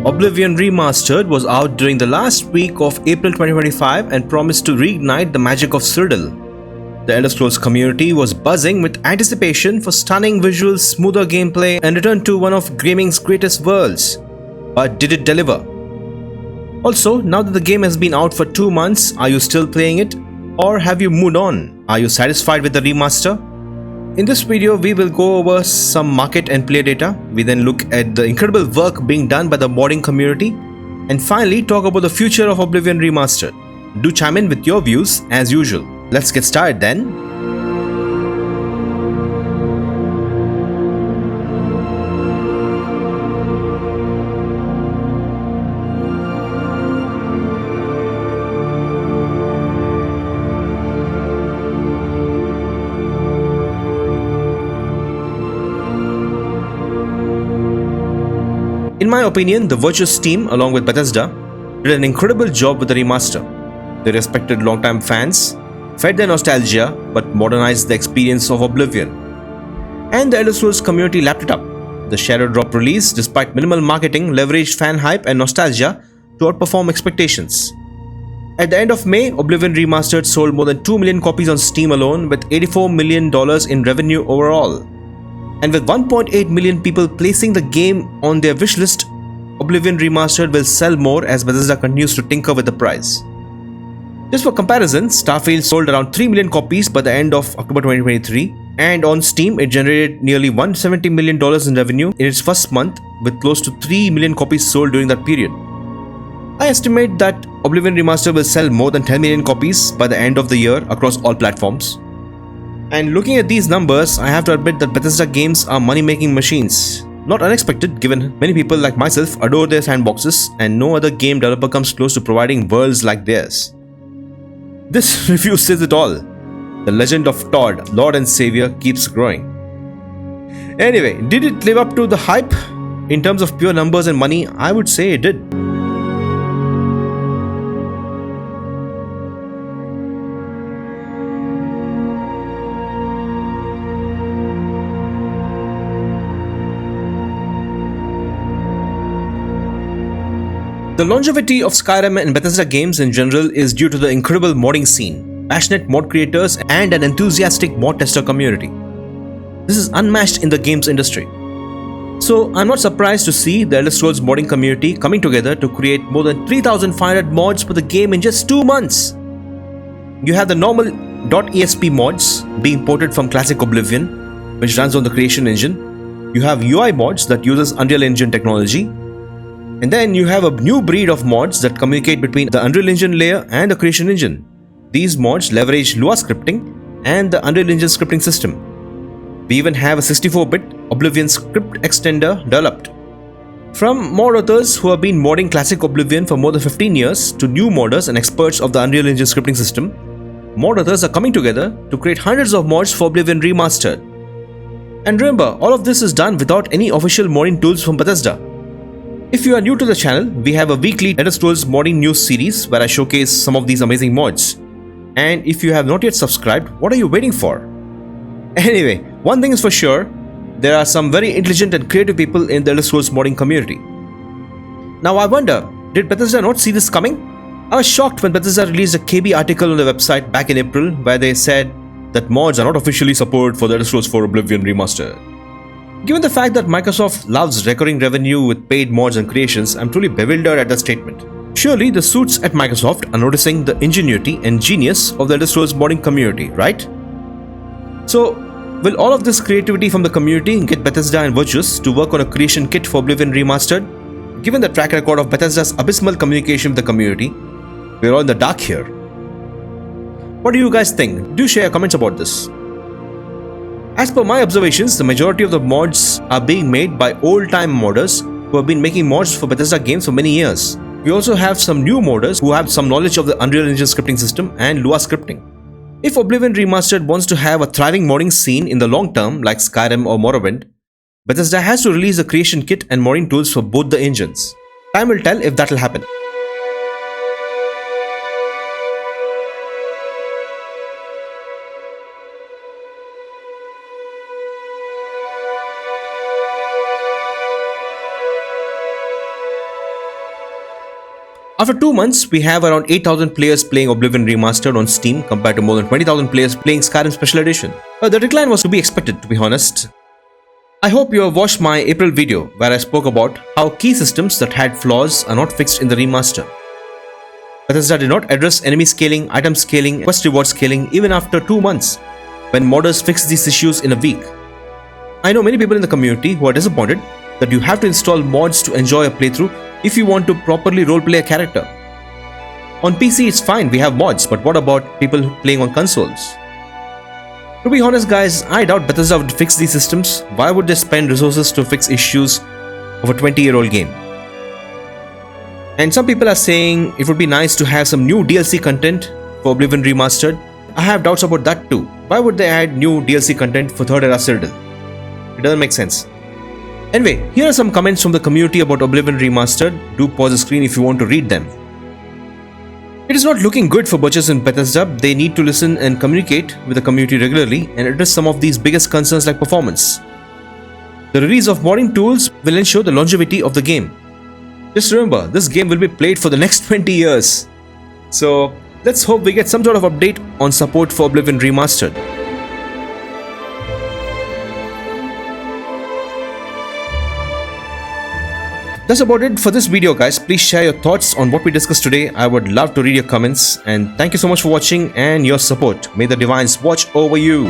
Oblivion Remastered was out during the last week of April 2025 and promised to reignite the magic of Cyrodiil. The Elder Scrolls community was buzzing with anticipation for stunning visuals, smoother gameplay, and return to one of gaming's greatest worlds. But did it deliver? Also, now that the game has been out for 2 months, are you still playing it? Or have you moved on? Are you satisfied with the remaster? In this video, we will go over some market and player data. We then look at the incredible work being done by the modding community. And finally, talk about the future of Oblivion Remastered. Do chime in with your views as usual. Let's get started then. In my opinion, the Virtuous team, along with Bethesda, did an incredible job with the remaster. They respected long-time fans, fed their nostalgia, but modernized the experience of Oblivion. And the Elder Scrolls community lapped it up. The Shadow Drop release, despite minimal marketing, leveraged fan hype and nostalgia to outperform expectations. At the end of May, Oblivion Remastered sold more than 2 million copies on Steam alone, with $84 million in revenue overall. And with 1.8 million people placing the game on their wishlist, Oblivion Remastered will sell more as Bethesda continues to tinker with the price. Just for comparison, Starfield sold around 3 million copies by the end of October 2023, and on Steam it generated nearly $170 million in revenue in its first month, with close to 3 million copies sold during that period. I estimate that Oblivion Remastered will sell more than 10 million copies by the end of the year across all platforms. And looking at these numbers, I have to admit that Bethesda games are money-making machines. Not unexpected, given many people like myself adore their sandboxes and no other game developer comes close to providing worlds like theirs. This review says it all. The legend of Todd, Lord and Savior, keeps growing. Anyway, did it live up to the hype? In terms of pure numbers and money, I would say it did. The longevity of Skyrim and Bethesda games in general is due to the incredible modding scene, passionate mod creators, and an enthusiastic mod tester community. This is unmatched in the games industry. So I'm not surprised to see the Elder Scrolls modding community coming together to create more than 3,500 mods for the game in just 2 months. You have the normal .esp mods being ported from classic Oblivion, which runs on the Creation Engine. You have UI mods that uses Unreal Engine technology. And then you have a new breed of mods that communicate between the Unreal Engine layer and the Creation Engine. These mods leverage Lua scripting and the Unreal Engine scripting system. We even have a 64-bit Oblivion script extender developed. From mod authors who have been modding classic Oblivion for more than 15 years to new modders and experts of the Unreal Engine scripting system, mod authors are coming together to create hundreds of mods for Oblivion Remastered. And remember, all of this is done without any official modding tools from Bethesda. If you are new to the channel, we have a weekly Elder Scrolls modding news series where I showcase some of these amazing mods. And if you have not yet subscribed, what are you waiting for? Anyway, one thing is for sure, there are some very intelligent and creative people in the Elder Scrolls modding community. Now I wonder, did Bethesda not see this coming? I was shocked when Bethesda released a KB article on their website back in April where they said that mods are not officially supported for the Elder Scrolls 4 Oblivion Remastered. Given the fact that Microsoft loves recurring revenue with paid mods and creations, I'm truly bewildered at that statement. Surely the suits at Microsoft are noticing the ingenuity and genius of the Elder Scrolls modding community, right? So, will all of this creativity from the community get Bethesda and Virtuous to work on a creation kit for Oblivion Remastered? Given the track record of Bethesda's abysmal communication with the community, we're all in the dark here. What do you guys think? Do share comments about this. As per my observations, the majority of the mods are being made by old-time modders who have been making mods for Bethesda games for many years. We also have some new modders who have some knowledge of the Unreal Engine scripting system and Lua scripting. If Oblivion Remastered wants to have a thriving modding scene in the long term like Skyrim or Morrowind, Bethesda has to release a creation kit and modding tools for both the engines. Time will tell if that will happen. After 2 months, we have around 8,000 players playing Oblivion Remastered on Steam compared to more than 20,000 players playing Skyrim Special Edition. The decline was to be expected, to be honest. I hope you have watched my April video where I spoke about how key systems that had flaws are not fixed in the remaster. Bethesda did not address enemy scaling, item scaling, quest reward scaling even after 2 months, when modders fixed these issues in a week. I know many people in the community who are disappointed that you have to install mods to enjoy a playthrough if you want to properly roleplay a character. On PC it's fine, we have mods, but what about people playing on consoles? To be honest guys, I doubt Bethesda would fix these systems. Why would they spend resources to fix issues of a 20-year-old game? And some people are saying it would be nice to have some new DLC content for Oblivion Remastered. I have doubts about that too. Why would they add new DLC content for 3rd era Cyrodiil? It doesn't make sense. Anyway, here are some comments from the community about Oblivion Remastered. Do pause the screen if you want to read them. It is not looking good for Burgess and Bethesda. They need to listen and communicate with the community regularly and address some of these biggest concerns like performance. The release of modding tools will ensure the longevity of the game. Just remember, this game will be played for the next 20 years. So, let's hope we get some sort of update on support for Oblivion Remastered. That's about it for this video guys. Please share your thoughts on what we discussed today. I would love to read your comments, and thank you so much for watching and your support. May the divines watch over you.